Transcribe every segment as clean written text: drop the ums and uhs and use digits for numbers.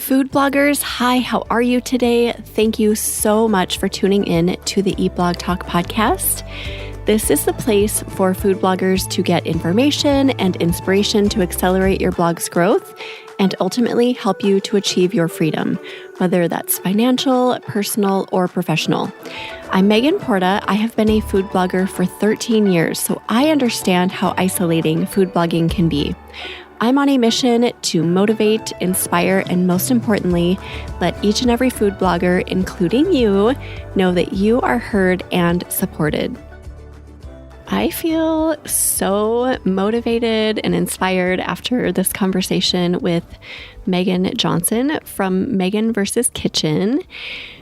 Food bloggers, hi, how are you today? Thank you so much for tuning in to the Eat Blog Talk podcast. This is the place for food bloggers to get information and inspiration to accelerate your blog's growth and ultimately help you to achieve your freedom, whether that's financial, personal, or professional. I'm Megan Porta. I have been a food blogger for 13 years, so I understand how isolating food blogging can be. I'm on a mission to motivate, inspire, and most importantly, let each and every food blogger, including you, know that you are heard and supported. I feel so motivated and inspired after this conversation with Megan Johnson from Megan vs. Kitchen.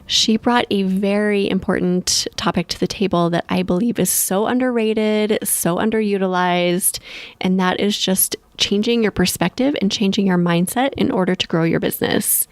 She brought a very important topic to the table that I believe is so underrated, so underutilized, and that is just changing your perspective and changing your mindset in order to grow your business.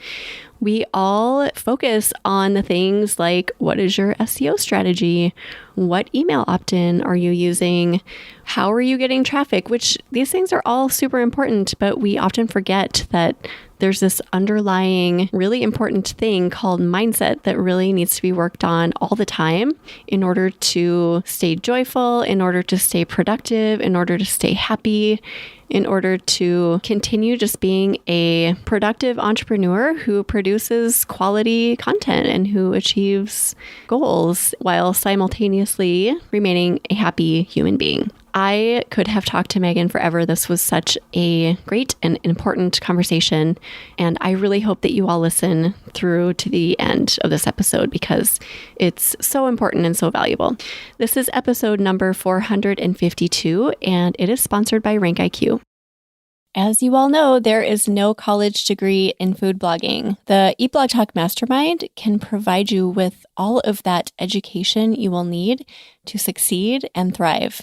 We all focus on the things like, what is your SEO strategy? What email opt-in are you using? How are you getting traffic? Which these things are all super important, but we often forget that there's this underlying really important thing called mindset that really needs to be worked on all the time in order to stay joyful, in order to stay productive, in order to stay happy, in order to continue just being a productive entrepreneur who produces quality content and who achieves goals while simultaneously remaining a happy human being. I could have talked to Megan forever. This was such a great and important conversation, and I really hope that you all listen through to the end of this episode because it's so important and so valuable. This is episode number 452, and it is sponsored by RankIQ. As you all know, there is no college degree in food blogging. The Eat Blog Talk Mastermind can provide you with all of that education you will need to succeed and thrive.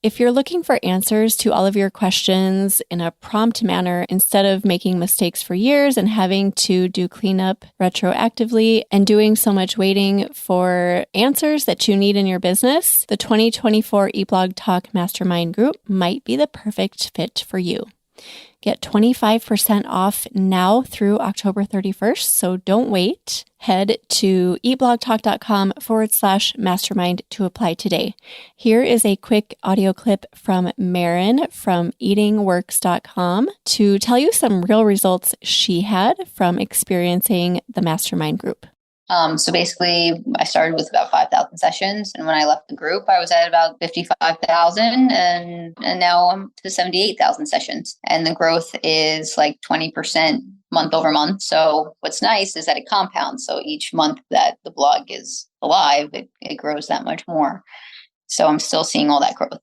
If you're looking for answers to all of your questions in a prompt manner, instead of making mistakes for years and having to do cleanup retroactively and doing so much waiting for answers that you need in your business, the 2024 Eat Blog Talk Mastermind group might be the perfect fit for you. Get 25% off now through October 31st, so don't wait. Head to eatblogtalk.com/mastermind to apply today. Here is a quick audio clip from Marin from eatingworks.com to tell you some real results she had from experiencing the mastermind group. So basically, I started with about 5,000 sessions. And when I left the group, I was at about 55,000 and now I'm to 78,000 sessions. And the growth is like 20% month over month. So what's nice is that it compounds. So each month that the blog is alive, it grows that much more. So I'm still seeing all that growth.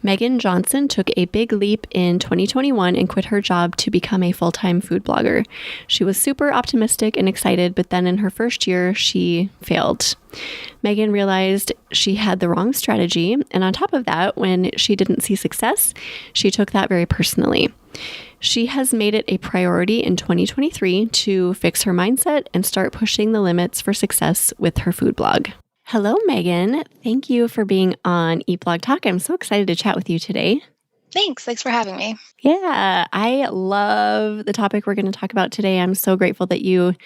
Megan Johnson took a big leap in 2021 and quit her job to become a full-time food blogger. She was super optimistic and excited, but then in her first year, she failed. Megan realized she had the wrong strategy, and on top of that, when she didn't see success, she took that very personally. She has made it a priority in 2023 to fix her mindset and start pushing the limits for success with her food blog. Hello, Megan. Thank you for being on Eat Blog Talk. I'm so excited to chat with you today. Thanks for having me. Yeah, I love the topic we're going to talk about today. I'm so grateful that you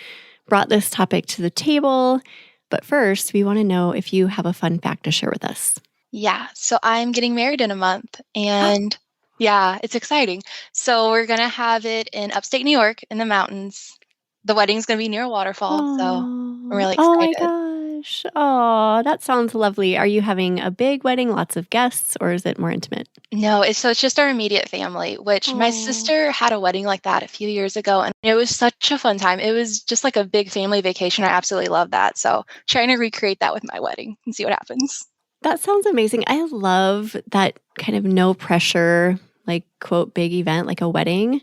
brought this topic to the table. But first, we want to know if you have a fun fact to share with us. Yeah, so I'm getting married in a month and yeah, it's exciting. So we're going to have it in upstate New York in the mountains. The wedding's going to be near a waterfall, so I'm really excited. Oh my gosh. Oh, that sounds lovely. Are you having a big wedding, lots of guests, or is it more intimate? No, it's just our immediate family, which my sister had a wedding like that a few years ago, and it was such a fun time. It was just like a big family vacation. I absolutely love that. So trying to recreate that with my wedding and see what happens. That sounds amazing. I love that kind of no pressure, like quote, big event like a wedding,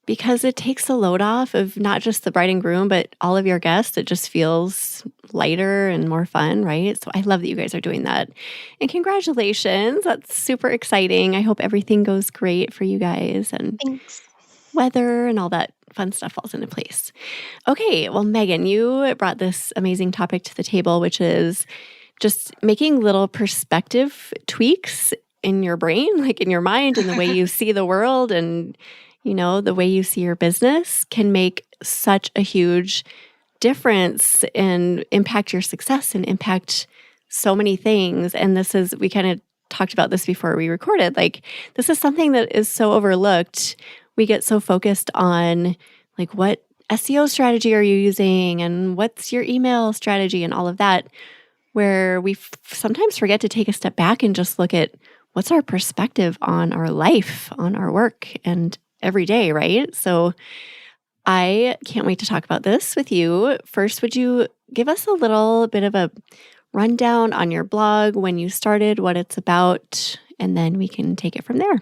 because it takes the load off of not just the bride and groom, but all of your guests. It just feels lighter and more fun, right? So I love that you guys are doing that. And congratulations. That's super exciting. I hope everything goes great for you guys and Thanks. Weather and all that fun stuff falls into place. Okay, well, Megan, you brought this amazing topic to the table, which is just making little perspective tweaks in your brain, like in your mind and the way you see the world and, you know, the way you see your business can make such a huge difference and impact your success and impact so many things. And we kind of talked about this before we recorded, like this is something that is so overlooked. We get so focused on like, what SEO strategy are you using and what's your email strategy and all of that, where we sometimes forget to take a step back and just look at what's our perspective on our life, on our work and every day, right? So I can't wait to talk about this with you. First, would you give us a little bit of a rundown on your blog, when you started, what it's about, and then we can take it from there.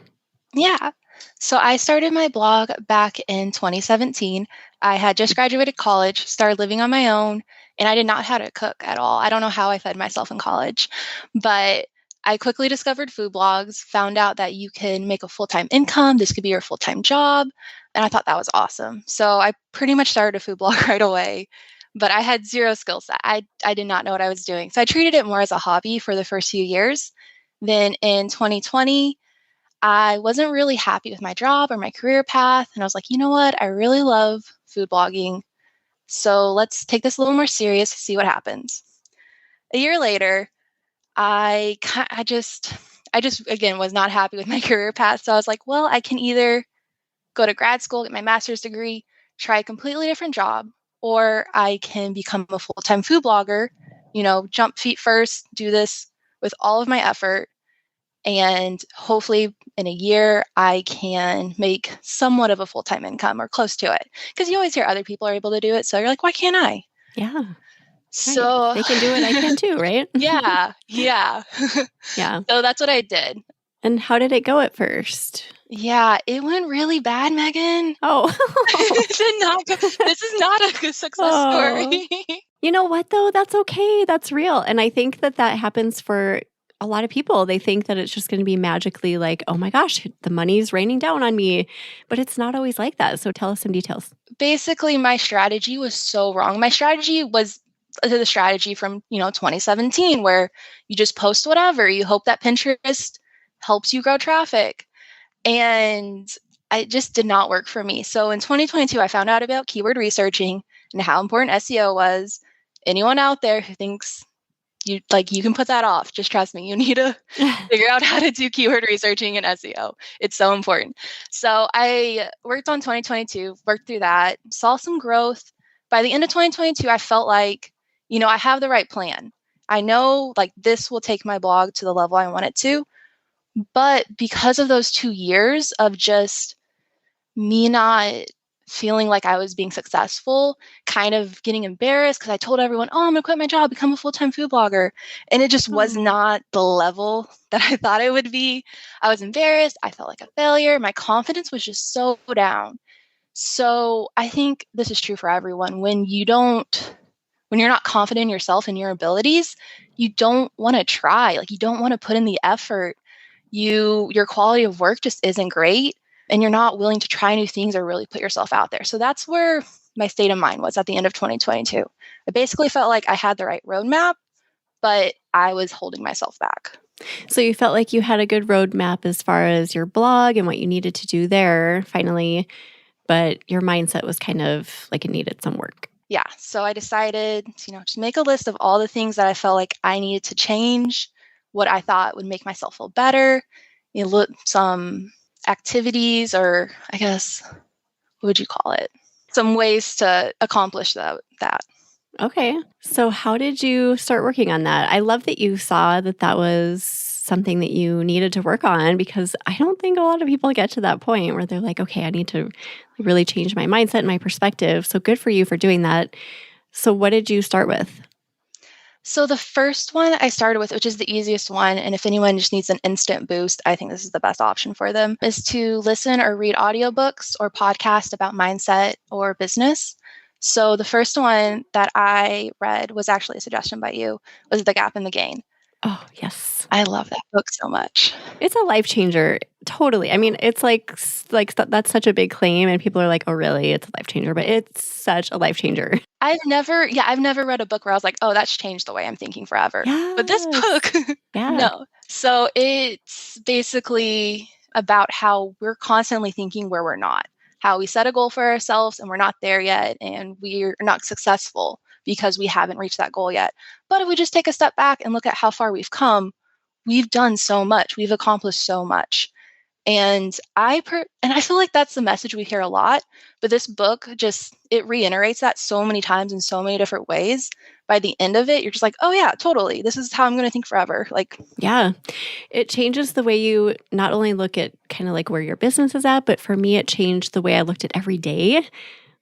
Yeah. So I started my blog back in 2017. I had just graduated college, started living on my own, and I did not know how to cook at all. I don't know how I fed myself in college, but I quickly discovered food blogs, found out that you can make a full-time income. This could be your full-time job. And I thought that was awesome. So I pretty much started a food blog right away, but I had zero skill set. I did not know what I was doing. So I treated it more as a hobby for the first few years. Then in 2020, I wasn't really happy with my job or my career path. And I was like, you know what? I really love food blogging. So let's take this a little more serious to see what happens. A year later, I just again was not happy with my career path. So I was like, well, I can either go to grad school, get my master's degree, try a completely different job, or I can become a full-time food blogger, jump feet first, do this with all of my effort. And hopefully in a year, I can make somewhat of a full-time income or close to it. Because you always hear other people are able to do it. So you're like, why can't I? Yeah. So right. They can do it. I can too, right? Yeah. Yeah. So that's what I did. And how did it go at first? Yeah, it went really bad, Megan. Oh. It did not go. This is not a good success story. You know what, though? That's okay. That's real. And I think that happens for a lot of people. They think that it's just going to be magically like, oh my gosh, the money's raining down on me. But it's not always like that. So tell us some details. Basically, my strategy was so wrong. My strategy was the strategy from 2017, where you just post whatever. You hope that Pinterest helps you grow traffic. And it just did not work for me. So in 2022, I found out about keyword researching and how important SEO was. Anyone out there who thinks you can put that off, just trust me. You need to figure out how to do keyword researching and SEO. It's so important. So I worked on 2022, worked through that, saw some growth. By the end of 2022, I felt like, I have the right plan. I know this will take my blog to the level I want it to. But because of those 2 years of just me not feeling like I was being successful, kind of getting embarrassed because I told everyone, oh, I'm going to quit my job, become a full-time food blogger. And it just was not the level that I thought it would be. I was embarrassed. I felt like a failure. My confidence was just so down. So I think this is true for everyone. When you're not confident in yourself and your abilities, you don't want to try. You don't want to put in the effort. Your quality of work just isn't great, and you're not willing to try new things or really put yourself out there. So that's where my state of mind was at the end of 2022. I basically felt like I had the right roadmap, but I was holding myself back. So you felt like you had a good roadmap as far as your blog and what you needed to do there finally, but your mindset was kind of like it needed some work. Yeah. So I decided, just make a list of all the things that I felt like I needed to change, what I thought would make myself feel better, some activities, or I guess, what would you call it? Some ways to accomplish that. Okay. So how did you start working on that? I love that you saw that was something that you needed to work on, because I don't think a lot of people get to that point where they're like, okay, I need to really change my mindset and my perspective. So good for you for doing that. So what did you start with? So the first one I started with, which is the easiest one, and if anyone just needs an instant boost, I think this is the best option for them, is to listen or read audiobooks or podcasts about mindset or business. So the first one that I read was actually a suggestion by you, was The Gap and the Gain. Oh, yes. I love that book so much. It's a life changer. Totally. I mean, it's like that's such a big claim, and people are like, oh, really? It's a life changer, but it's such a life changer. I've never read a book where I was like, oh, that's changed the way I'm thinking forever. Yes. But this book, no. So it's basically about how we're constantly thinking where we're not, how we set a goal for ourselves and we're not there yet and we're not successful because we haven't reached that goal yet. But if we just take a step back and look at how far we've come, we've done so much. We've accomplished so much. And I feel like that's the message we hear a lot, but this book it reiterates that so many times in so many different ways. By the end of it, you're just like, oh yeah, totally. This is how I'm going to think forever. Like, yeah, it changes the way you not only look at kind of like where your business is at, but for me, it changed the way I looked at every day.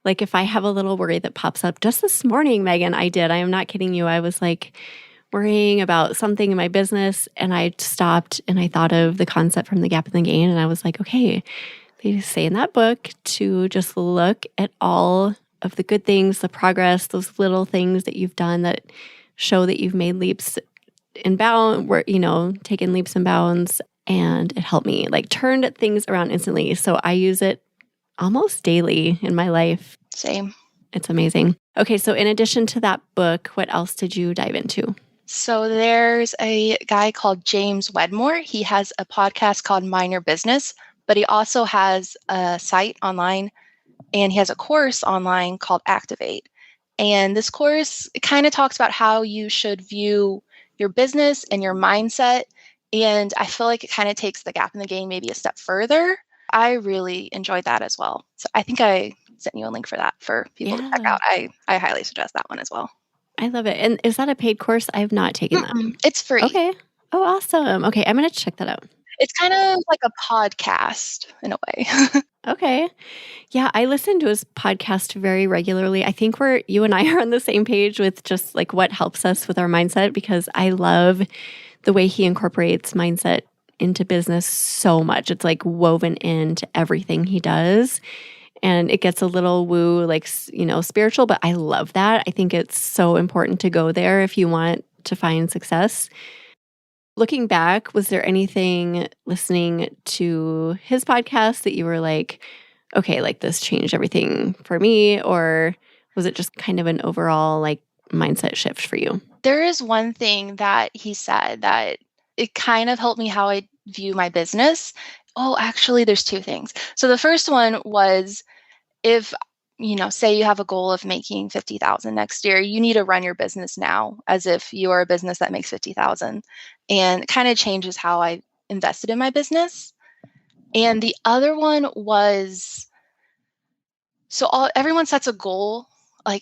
Like if I have a little worry that pops up just this morning, Megan, I did. I am not kidding you. I was like worrying about something in my business and I stopped and I thought of the concept from The Gap and the Gain. And I was like, okay, they say in that book to just look at all of the good things, the progress, those little things that you've done that show that you've made leaps and bounds, taken leaps and bounds. And it helped me turned things around instantly. So I use it almost daily in my life. Same. It's amazing. Okay, so in addition to that book, what else did you dive into? So there's a guy called James Wedmore. He has a podcast called Mind Your Business, but he also has a site online and he has a course online called Activate. And this course kind of talks about how you should view your business and your mindset. And I feel like it kind of takes The Gap and the Gain maybe a step further. I really enjoyed that as well. So I think I sent you a link for that for people to check out. I highly suggest that one as well. I love it. And is that a paid course? I have not taken that. It's free. Okay. Oh, awesome. Okay, I'm going to check that out. It's kind of like a podcast in a way. Okay. Yeah, I listen to his podcast very regularly. I think you and I are on the same page with just what helps us with our mindset, because I love the way he incorporates mindset into business so much. It's woven into everything he does. And it gets a little woo, spiritual, but I love that. I think it's so important to go there if you want to find success. Looking back, was there anything listening to his podcast that you were like, okay, this changed everything for me? Or was it just kind of an overall mindset shift for you? There is one thing that he said that it kind of helped me how I view my business. Oh, actually, there's two things. So the first one was, if, say you have a goal of making 50,000 next year, you need to run your business now as if you are a business that makes 50,000. And it kind of changes how I invested in my business. And the other one was, everyone sets a goal,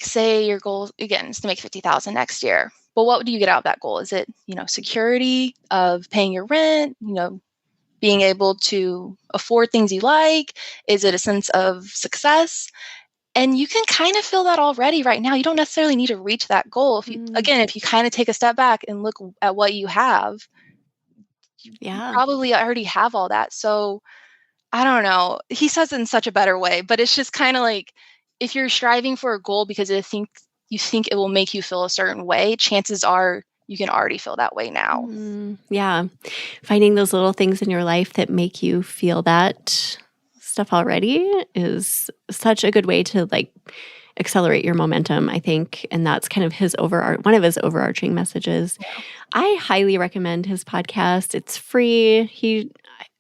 say your goal again is to make 50,000 next year. But what do you get out of that goal? Is it, security of paying your rent, being able to afford things you like? Is it a sense of success? And you can kind of feel that already right now. You don't necessarily need to reach that goal. If you kind of take a step back and look at what you have, you probably already have all that. So I don't know. He says it in such a better way, but it's just kind of if you're striving for a goal because you think it will make you feel a certain way, chances are you can already feel that way now. Yeah. Finding those little things in your life that make you feel that stuff already is such a good way to accelerate your momentum, I think. And that's kind of one of his overarching messages. Yeah. I highly recommend his podcast. It's free. He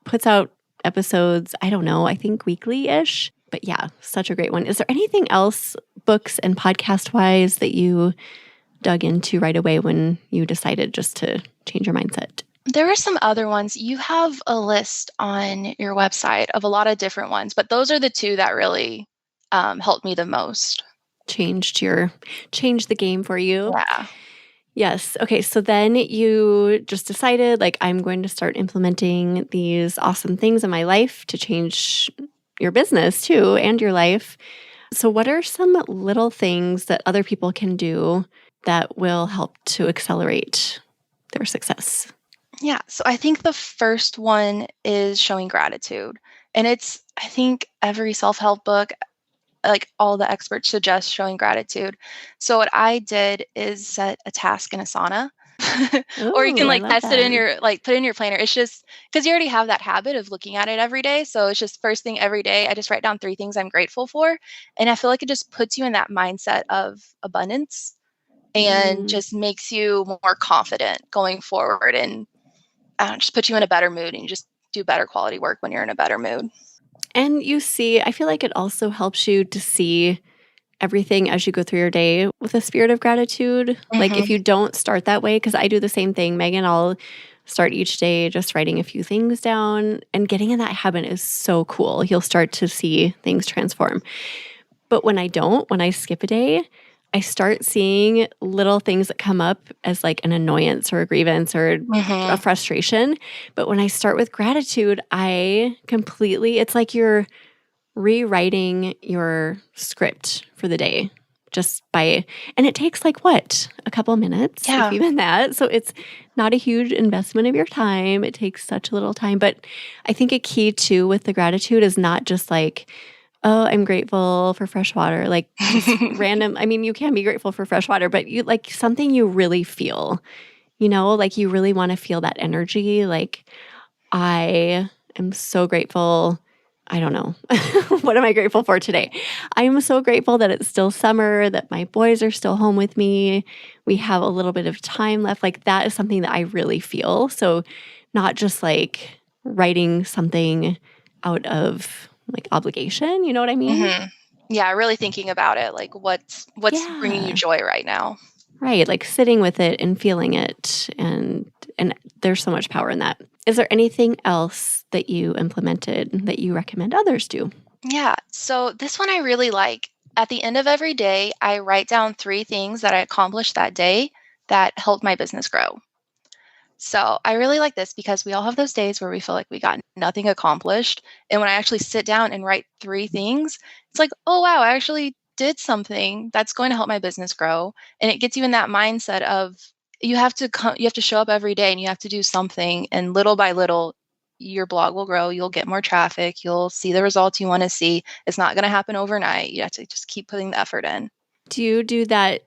puts out episodes, I think weekly-ish. But yeah, such a great one. Is there anything else, books and podcast-wise, that you dug into right away when you decided just to change your mindset? There are some other ones. You have a list on your website of a lot of different ones, but those are the two that really helped me the most. Changed the game for you. Yeah. Yes. Okay. So then you just decided I'm going to start implementing these awesome things in my life to change your business too and your life. So what are some little things that other people can do that will help to accelerate their success? Yeah. So I think the first one is showing gratitude. And I think every self-help book, all the experts suggest showing gratitude. So what I did is set a task in Asana. Or you can test it in your put it in your planner. It's just because you already have that habit of looking at it every day. So it's just first thing every day. I just write down 3 things I'm grateful for. And I feel like it just puts you in that mindset of abundance and just makes you more confident going forward and just put you in a better mood and you just do better quality work when you're in a better mood. And I feel like it also helps you to see everything as you go through your day with a spirit of gratitude. Like if you don't start that way, because I do the same thing, Megan, I'll start each day just writing a few things down, and getting in that habit is so cool. You'll start to see things transform. But when I skip a day, I start seeing little things that come up as like an annoyance or a grievance or a frustration. But when I start with gratitude, it's like you're rewriting your script for the day and it takes like a couple minutes, if even that. So it's not a huge investment of your time. It takes such a little time. But I think a key too with the gratitude is not just like, oh, I'm grateful for fresh water, like just random. I mean, you can be grateful for fresh water, but you like something you really feel, like you really want to feel that energy. Like I am so grateful. I don't know. What am I grateful for today? I'm so grateful that it's still summer, that my boys are still home with me. We have a little bit of time left. Like that is something that I really feel. So not just like writing something out of like obligation, you know what I mean? Yeah, really thinking about it. Like what's bringing you joy right now? Right, like sitting with it and feeling it, and there's so much power in that. Is there anything else that you implemented that you recommend others do? Yeah, so this one I really like. At the end of every day, I write down 3 things that I accomplished that day that helped my business grow. So I really like this because we all have those days where we feel like we got nothing accomplished. And when I actually sit down and write 3 things, it's like, oh, wow, I actually did something that's going to help my business grow. And it gets you in that mindset of you have to show up every day and you have to do something. And little by little, your blog will grow. You'll get more traffic. You'll see the results you want to see. It's not going to happen overnight. You have to just keep putting the effort in. Do you do that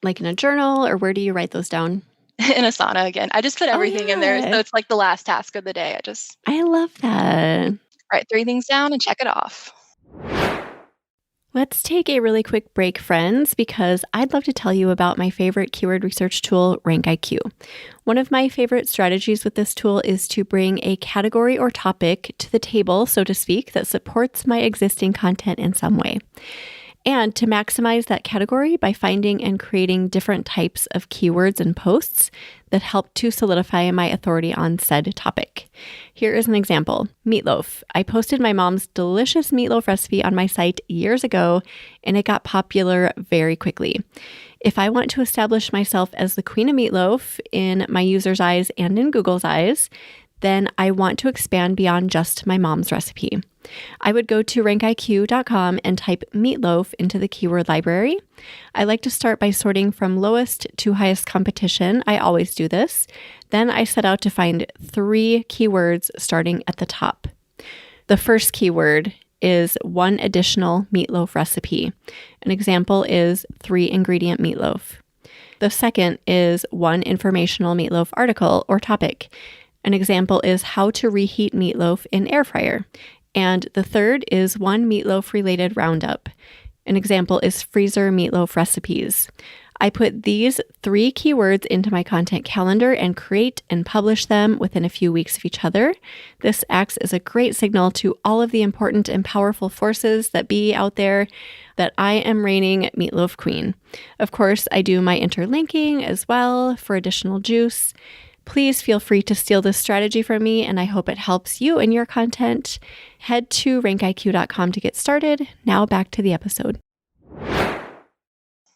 like in a journal, or where do you write those down? In Asana again. I just put everything in there. So it's like the last task of the day. I love that. Write 3 things down and check it off. Let's take a really quick break, friends, because I'd love to tell you about my favorite keyword research tool, RankIQ. One of my favorite strategies with this tool is to bring a category or topic to the table, so to speak, that supports my existing content in some way. And to maximize that category by finding and creating different types of keywords and posts that help to solidify my authority on said topic. Here is an example. Meatloaf. I posted my mom's delicious meatloaf recipe on my site years ago, and it got popular very quickly. If I want to establish myself as the queen of meatloaf in my users' eyes and in Google's eyes, then I want to expand beyond just my mom's recipe. I would go to rankiq.com and type meatloaf into the keyword library. I like to start by sorting from lowest to highest competition. I always do this. Then I set out to find 3 keywords starting at the top. The first keyword is 1 additional meatloaf recipe. An example is 3 ingredient meatloaf. The second is 1 informational meatloaf article or topic. An example is how to reheat meatloaf in air fryer. And the third is 1 meatloaf-related roundup. An example is freezer meatloaf recipes. I put these 3 keywords into my content calendar and create and publish them within a few weeks of each other. This acts as a great signal to all of the important and powerful forces that be out there that I am reigning meatloaf queen. Of course, I do my interlinking as well for additional juice. Please feel free to steal this strategy from me, and I hope it helps you in your content. Head to rankiq.com to get started. Now back to the episode.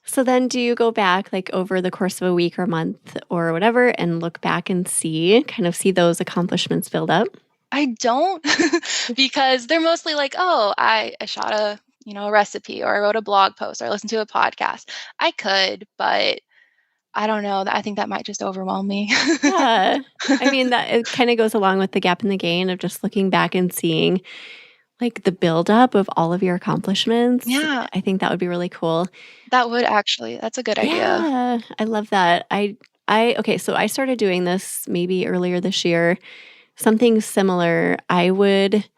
So then do you go back like over the course of a week or month or whatever and look back and see those accomplishments build up? I don't because they're mostly like, oh, I shot a recipe, or I wrote a blog post, or I listened to a podcast. I could, but I don't know. I think that might just overwhelm me. Yeah. I mean, that it kind of goes along with the gap in the gain of just looking back and seeing like the buildup of all of your accomplishments. Yeah. I think that would be really cool. That's a good idea. Yeah, I love that. Okay, so I started doing this maybe earlier this year. Something similar. I would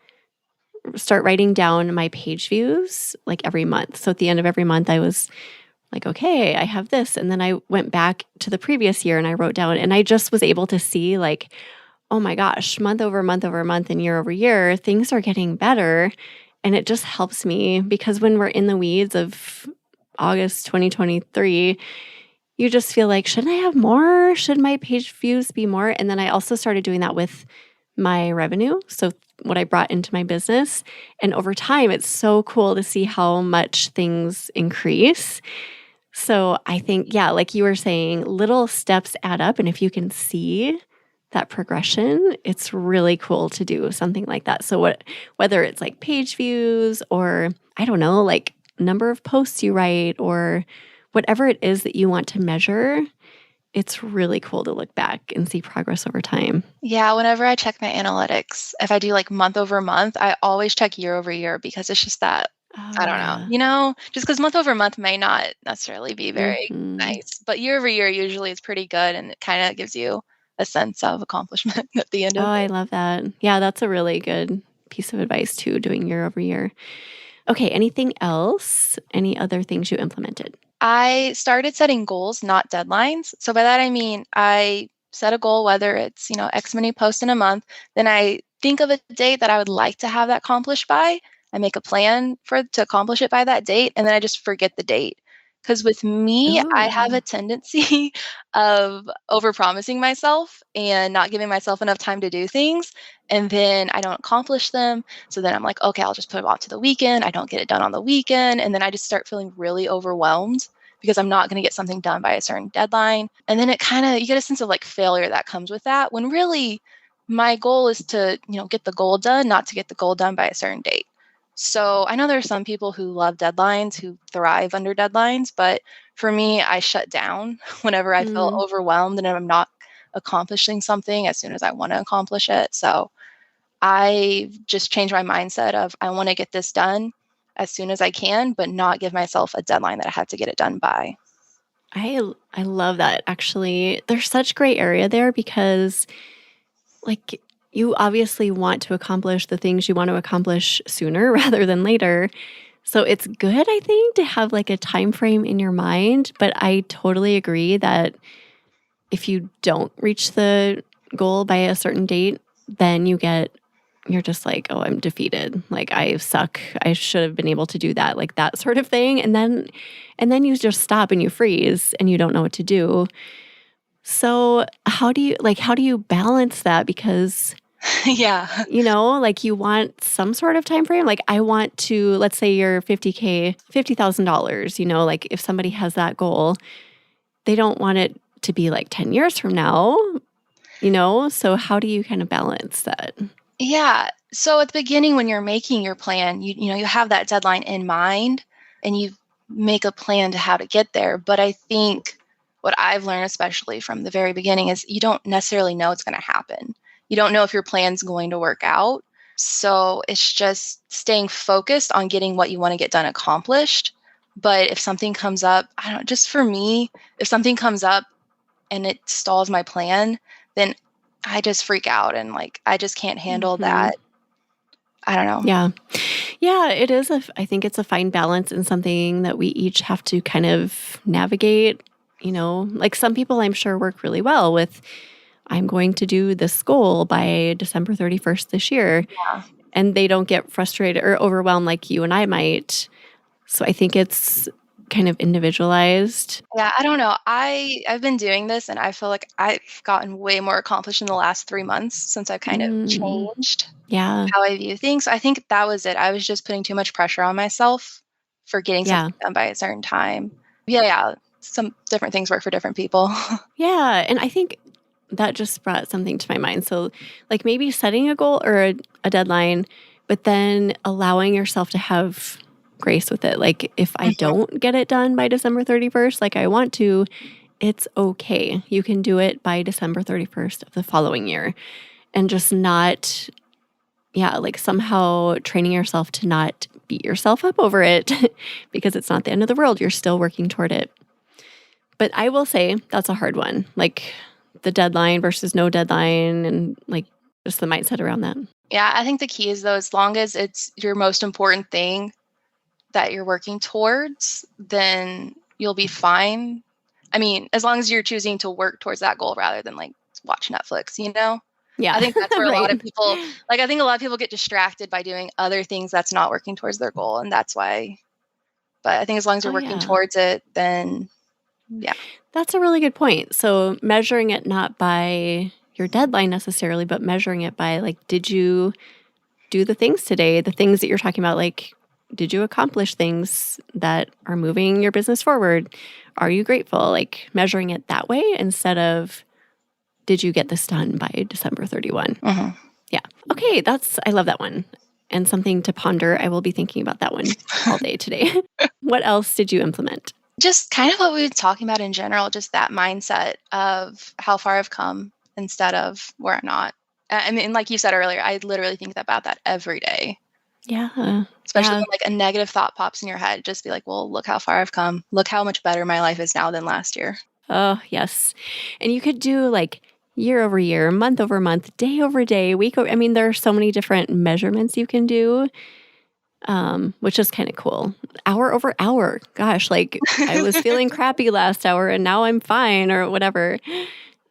start writing down my page views like every month. So at the end of every month, I was like, okay, I have this. And then I went back to the previous year and I wrote down, and I just was able to see like, oh my gosh, month over month over month and year over year, things are getting better. And it just helps me because when we're in the weeds of August 2023, you just feel like, shouldn't I have more? Should my page views be more? And then I also started doing that with my revenue. So what I brought into my business. And over time, it's so cool to see how much things increase. So I think, yeah, like you were saying, little steps add up. And if you can see that progression, it's really cool to do something like that. So whether it's like page views or I don't know, like number of posts you write or whatever it is that you want to measure, it's really cool to look back and see progress over time. Yeah, whenever I check my analytics, if I do like month over month, I always check year over year because it's just that, I don't know, just because month over month may not necessarily be very nice, but year over year usually is pretty good and it kind of gives you a sense of accomplishment at the end of it. I love that. Yeah, that's a really good piece of advice too, doing year over year. Okay, anything else? Any other things you implemented? I started setting goals, not deadlines. So by that I mean I set a goal, whether it's, X many posts in a month, then I think of a date that I would like to have that accomplished by. I make a plan to accomplish it by that date, and then I just forget the date. Because with me, I have a tendency of overpromising myself and not giving myself enough time to do things. And then I don't accomplish them. So then I'm like, okay, I'll just put it off to the weekend. I don't get it done on the weekend. And then I just start feeling really overwhelmed because I'm not going to get something done by a certain deadline. And then you get a sense of like failure that comes with that when really my goal is to, get the goal done, not to get the goal done by a certain date. So I know there are some people who love deadlines, who thrive under deadlines, but for me, I shut down whenever I feel overwhelmed and I'm not accomplishing something as soon as I want to accomplish it. So I just changed my mindset of I want to get this done as soon as I can, but not give myself a deadline that I have to get it done by. I love that. Actually, there's such gray area there because like you obviously want to accomplish the things you want to accomplish sooner rather than later. So it's good, I think, to have like a time frame in your mind, but I totally agree that if you don't reach the goal by a certain date, then you're just like, oh, I'm defeated. Like I suck. I should have been able to do that, like that sort of thing. And then you just stop and you freeze and you don't know what to do. So how do you balance that? Because yeah, like you want some sort of time frame. Like I want to, let's say you're $50,000, like if somebody has that goal, they don't want it to be like 10 years from now, So how do you kind of balance that? Yeah. So at the beginning, when you're making your plan, you have that deadline in mind and you make a plan to how to get there. But I think what I've learned, especially from the very beginning, is you don't necessarily know it's going to happen. You don't know if your plan's going to work out. So it's just staying focused on getting what you want to get done accomplished. But if something comes up, just for me, if something comes up and it stalls my plan, then I just freak out and like I just can't handle that. I don't know. Yeah. Yeah, it is I think it's a fine balance and something that we each have to kind of navigate, Like some people I'm sure work really well with I'm going to do this goal by December 31st this year. Yeah. And they don't get frustrated or overwhelmed like you and I might. So I think it's kind of individualized. Yeah, I don't know. I've been doing this and I feel like I've gotten way more accomplished in the last 3 months since I've kind of changed how I view things. I think that was it. I was just putting too much pressure on myself for getting something done by a certain time. Yeah. Some different things work for different people. Yeah. And I think that just brought something to my mind. So like maybe setting a goal or a deadline, but then allowing yourself to have grace with it. Like if I don't get it done by December 31st, like I want to, it's okay. You can do it by December 31st of the following year and just not, like somehow training yourself to not beat yourself up over it because it's not the end of the world. You're still working toward it. But I will say that's a hard one. Like the deadline versus no deadline and like just the mindset around that. Yeah, I think the key is though, as long as it's your most important thing that you're working towards, then you'll be fine. I mean, as long as you're choosing to work towards that goal rather than like watch Netflix, Yeah. I think that's where a lot of Right. people, like, I think a lot of people get distracted by doing other things that's not working towards their goal. And that's why, but I think as long as Oh, you're working yeah. towards it, then yeah. That's a really good point. So measuring it not by your deadline necessarily, but measuring it by like, did you do the things today? The things that you're talking about, like, did you accomplish things that are moving your business forward? Are you grateful? Like measuring it that way instead of, did you get this done by December 31? hmm Yeah. Okay. I love that one. And something to ponder. I will be thinking about that one all day today. What else did you implement? Just kind of what we were talking about in general, just that mindset of how far I've come instead of where I'm not. I mean, like you said earlier, I literally think about that every day, Yeah. especially Yeah. when like a negative thought pops in your head. Just be like, well, look how far I've come. Look how much better my life is now than last year. Oh, yes. And you could do like year over year, month over month, day over day, week over. I mean, there are so many different measurements you can do, which is kind of cool. Hour over hour. Gosh, like I was feeling crappy last hour and now I'm fine or whatever.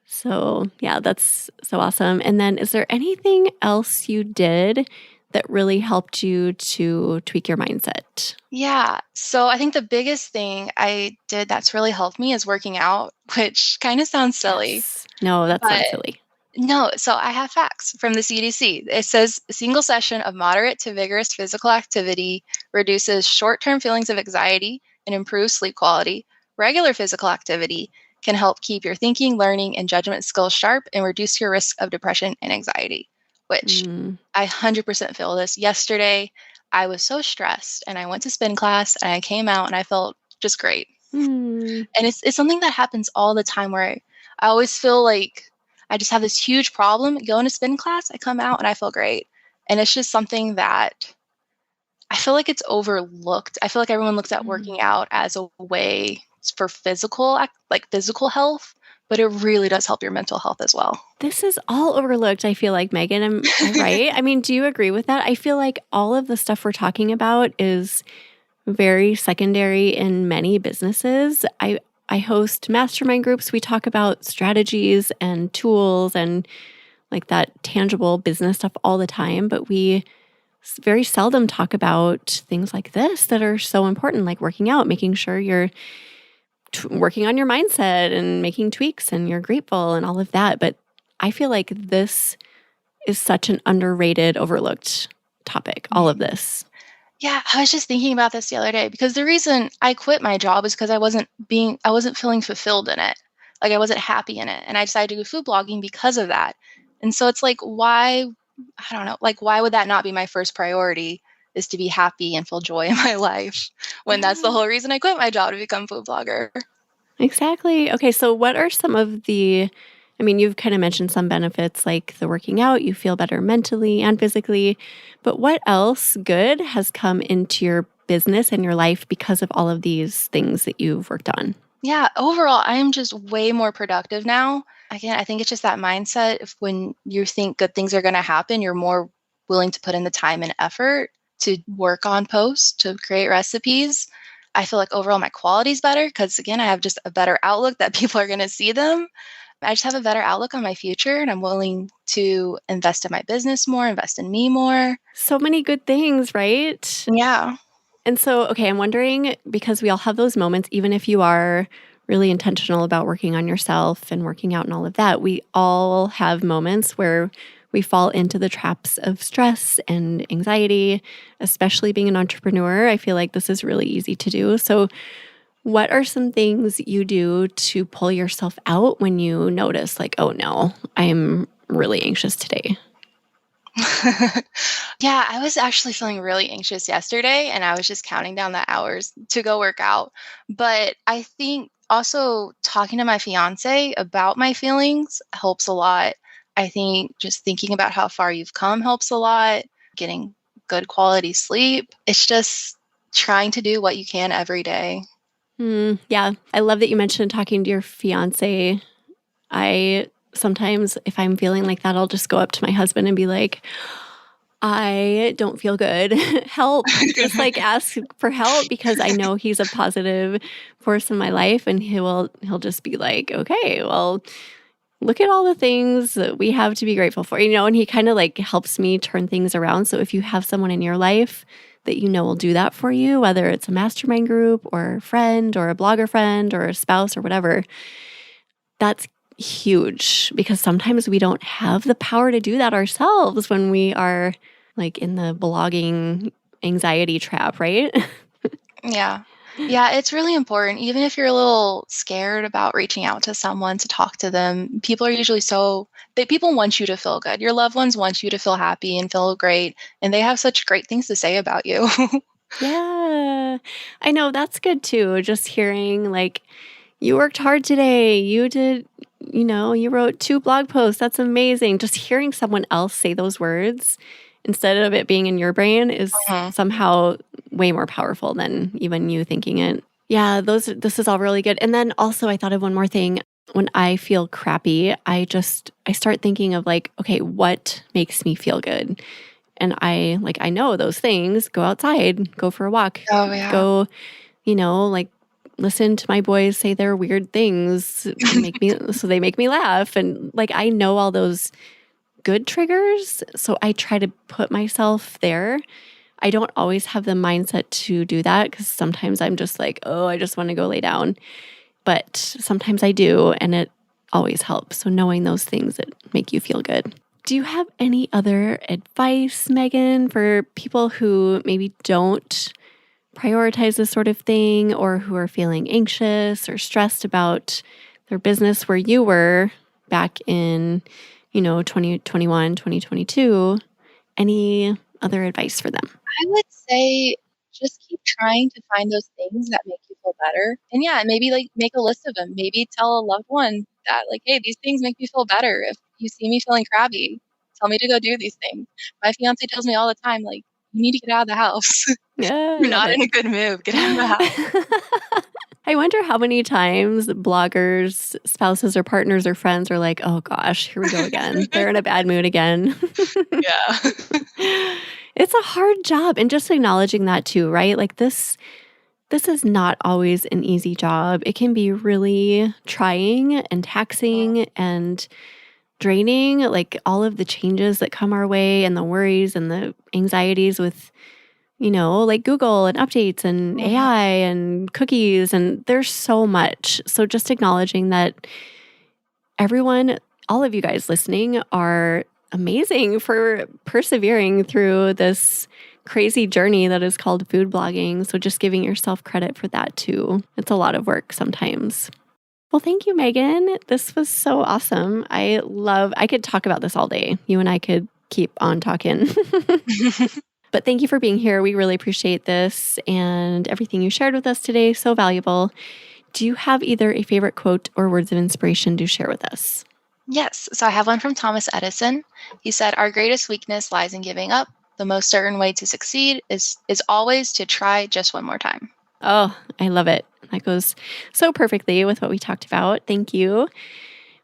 So, yeah, that's so awesome. And then is there anything else you did that really helped you to tweak your mindset? Yeah. So I think the biggest thing I did that's really helped me is working out, which kind of sounds silly, Yes. No, that's but not silly. no. So I have facts from the CDC. It says a single session of moderate to vigorous physical activity reduces short-term feelings of anxiety and improves sleep quality. Regular physical activity can help keep your thinking, learning, and judgment skills sharp and reduce your risk of depression and anxiety, which Mm. I 100% feel this. Yesterday, I was so stressed and I went to spin class and I came out and I felt just great. Mm. And it's something that happens all the time where I always feel like I just have this huge problem. Going to spin class, I come out and I feel great. And it's just something that I feel like it's overlooked. I feel like everyone looks at Mm. working out as a way for like physical health, but it really does help your mental health as well. This is all overlooked, I feel like, Megan. Am I right? I mean, do you agree with that? I feel like all of the stuff we're talking about is very secondary in many businesses. I host mastermind groups. We talk about strategies and tools and like that tangible business stuff all the time, but we very seldom talk about things like this that are so important, like working out, making sure you're working on your mindset and making tweaks and you're grateful and all of that. But I feel like this is such an underrated, overlooked topic, all of this. Yeah, I was just thinking about this the other day because the reason I quit my job is because I wasn't feeling fulfilled in it. Like I wasn't happy in it. And I decided to do food blogging because of that. And so it's like, why, I don't know, like why would that not be my first priority is to be happy and feel joy in my life when that's the Yeah. whole reason I quit my job to become food blogger. Exactly. Okay, so what are some of the, I mean, you've kind of mentioned some benefits like the working out, you feel better mentally and physically, but what else good has come into your business and your life because of all of these things that you've worked on? Yeah, overall, I am just way more productive now. Again, I think it's just that mindset of when you think good things are going to happen, you're more willing to put in the time and effort to work on posts, to create recipes. I feel like overall my quality is better because, again, I have just a better outlook that people are going to see them. I just have a better outlook on my future and I'm willing to invest in my business more, invest in me more. So many good things, right? Yeah. And so, okay, I'm wondering because we all have those moments, even if you are really intentional about working on yourself and working out and all of that, we all have moments where we fall into the traps of stress and anxiety, especially being an entrepreneur. I feel like this is really easy to do. So, what are some things you do to pull yourself out when you notice, like, oh no, I'm really anxious today? Yeah, I was actually feeling really anxious yesterday and I was just counting down the hours to go work out. But I think also talking to my fiance about my feelings helps a lot. I think just thinking about how far you've come helps a lot, getting good quality sleep. It's just trying to do what you can every day. Yeah, I love that you mentioned talking to your fiance. I sometimes, if I'm feeling like that, I'll just go up to my husband and be like, I don't feel good. Help. Just like ask for help because I know he's a positive force in my life and he'll just be like, okay, well, look at all the things that we have to be grateful for, and he kind of like helps me turn things around. So if you have someone in your life that will do that for you, whether it's a mastermind group or a friend or a blogger friend or a spouse or whatever, that's huge, because sometimes we don't have the power to do that ourselves when we are like in the blogging anxiety trap, right? Yeah. Yeah, it's really important. Even if you're a little scared about reaching out to someone to talk to them, people are usually people want you to feel good. Your loved ones want you to feel happy and feel great. And they have such great things to say about you. Yeah, I know. That's good too. Just hearing like, you worked hard today. You did, you wrote 2 blog posts. That's amazing. Just hearing someone else say those words instead of it being in your brain is somehow way more powerful than even you thinking it. Yeah, this is all really good. And then also I thought of one more thing. When I feel crappy, I start thinking of like, okay, what makes me feel good? And I know those things. Go outside, go for a walk. Oh, yeah. Go, like listen to my boys say their weird things so they make me laugh. And like, I know all those good triggers. So I try to put myself there. I don't always have the mindset to do that, because sometimes I'm just like, oh, I just want to go lay down. But sometimes I do, and it always helps. So knowing those things that make you feel good. Do you have any other advice, Megan, for people who maybe don't prioritize this sort of thing, or who are feeling anxious or stressed about their business where you were back in 2021, 2022, any other advice for them? I would say just keep trying to find those things that make you feel better. And yeah, maybe like make a list of them. Maybe tell a loved one that like, hey, these things make me feel better. If you see me feeling crabby, tell me to go do these things. My fiance tells me all the time, like, you need to get out of the house. Yeah, You're not in a good mood. Get out of the house. I wonder how many times bloggers, spouses or partners or friends are like, oh gosh, here we go again. They're in a bad mood again. Yeah. It's a hard job. And just acknowledging that too, right? Like this is not always an easy job. It can be really trying and taxing and draining, like all of the changes that come our way and the worries and the anxieties with like Google and updates and AI and cookies, and there's so much. So just acknowledging that everyone, all of you guys listening, are amazing for persevering through this crazy journey that is called food blogging. So just giving yourself credit for that too. It's a lot of work sometimes. Well, thank you, Megan. This was so awesome. I could talk about this all day. You and I could keep on talking. But thank you for being here. We really appreciate this and everything you shared with us today. So valuable. Do you have either a favorite quote or words of inspiration to share with us? Yes. So I have one from Thomas Edison. He said, our greatest weakness lies in giving up. The most certain way to succeed is always to try just one more time. Oh, I love it. That goes so perfectly with what we talked about. Thank you.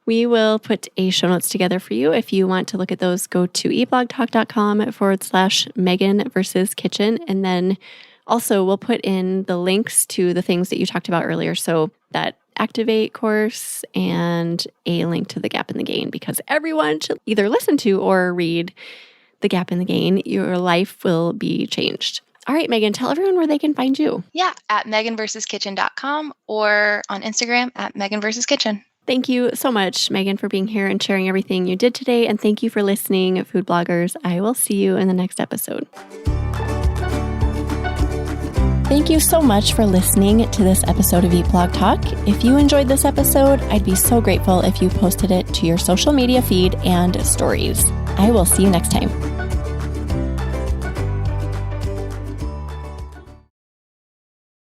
We will put a show notes together for you. If you want to look at those, go to eblogtalk.com/Megan versus Kitchen. And then also we'll put in the links to the things that you talked about earlier. So that Activate course and a link to The Gap and the Gain, because everyone should either listen to or read The Gap and the Gain. Your life will be changed. All right, Megan, tell everyone where they can find you. Yeah, at meganversuskitchen.com or on Instagram at meganversuskitchen. Thank you so much, Megan, for being here and sharing everything you did today. And thank you for listening, food bloggers. I will see you in the next episode. Thank you so much for listening to this episode of Eat Blog Talk. If you enjoyed this episode, I'd be so grateful if you posted it to your social media feed and stories. I will see you next time.